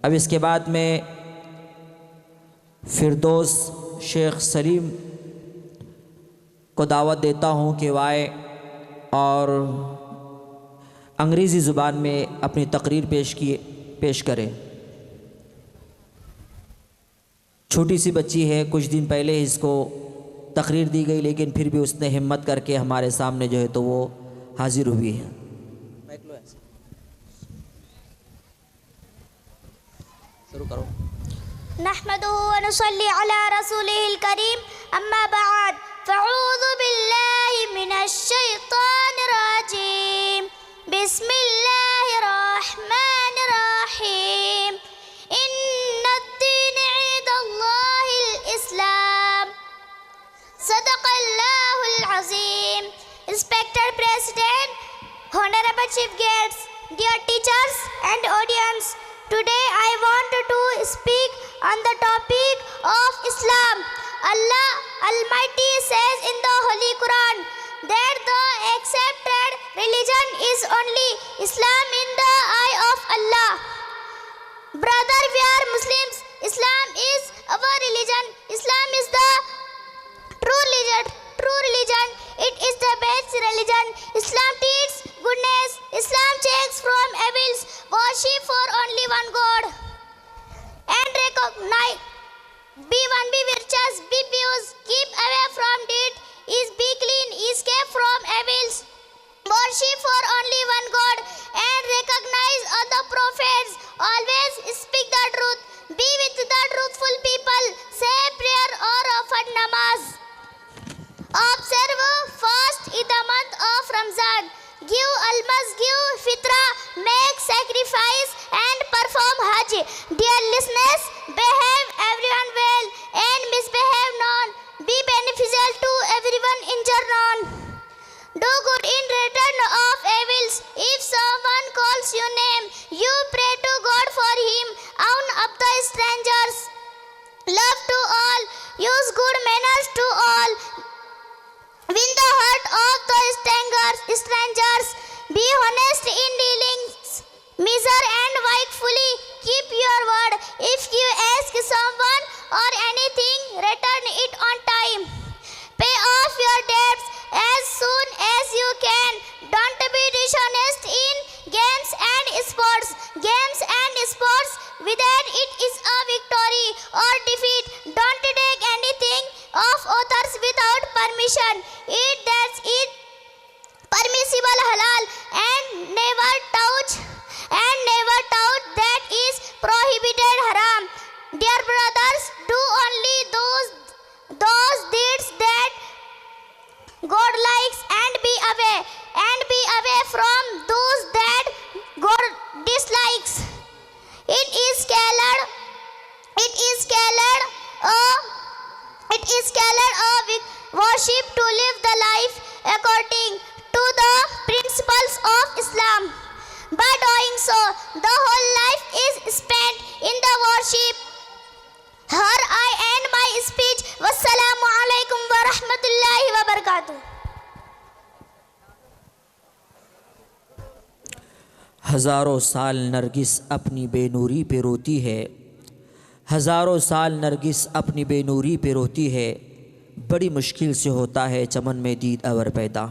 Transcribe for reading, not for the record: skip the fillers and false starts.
اب اس کے بعد میں فردوس شیخ سلیم کو دعوت دیتا ہوں کہ وہ آئے اور انگریزی زبان میں اپنی تقریر پیش کرے۔ چھوٹی سی بچی ہے، کچھ دن پہلے اس کو تقریر دی گئی، لیکن پھر بھی اس نے ہمت کر کے ہمارے سامنے جو ہے تو وہ حاضر ہوئی ہے۔ شروع کرو۔ نحمده ونصلي على رسوله الكريم اما بعد فاعوذ بالله من الشيطان الرجيم بسم الله الرحمن الرحيم ان الدين عند الله الاسلام صدق الله العظيم۔ Respected President, Honorable Chief Guests, dear teachers and audience, today I want to speak on the topic of Islam. Allah Almighty says in the Holy Quran that the accepted religion is only Islam in the eye of Allah. Brother, we are Muslims. Islam is our religion. Islam is the true religion. It is the best religion. Islam teaches goodness. Islam checks from evils. Worship for only one God. And recognize. Be virtuous. Be pious. Keep away from deed. Be clean. Escape from evils. Worship for only one God. And recognize other prophets. Always speak the truth. Be with the truthful people. Say prayer or offer namaz. Observe fast in the month of Ramzan. Give alms, give fitra, make sacrifice and perform hajj. Dear listeners, behave everyone well and misbehave none. Be beneficial to everyone, injure none. Do good in return of evils. If someone calls your name, you pray to God for him. Own up the strangers. Love to all. Use good manners to all. Win the heart of the strangers. Be honest in dealings. Measure and work fully. Keep your word. If you ask someone or anything, return it on time. Pay off your debts as soon as you can. Don't be dishonest in games and sports. Whether it is a victory or defeat, don't take anything of others without permission. Eat that's it permissible halal and never touch that is prohibited haram. Dear brothers, do only those deeds that God likes and be away from those that God dislikes. It is called a worship to live the life according to the principles of Islam. By doing so, the whole life is spent in the worship. Here I end my speech. Wassalamu alaikum wa rahmatullahi wa barakatuh. ہزاروں سال نرگس اپنی بے نوری پہ روتی ہے، ہزاروں سال نرگس اپنی بے نوری پہ روتی ہے، بڑی مشکل سے ہوتا ہے چمن میں دید اور پیدا۔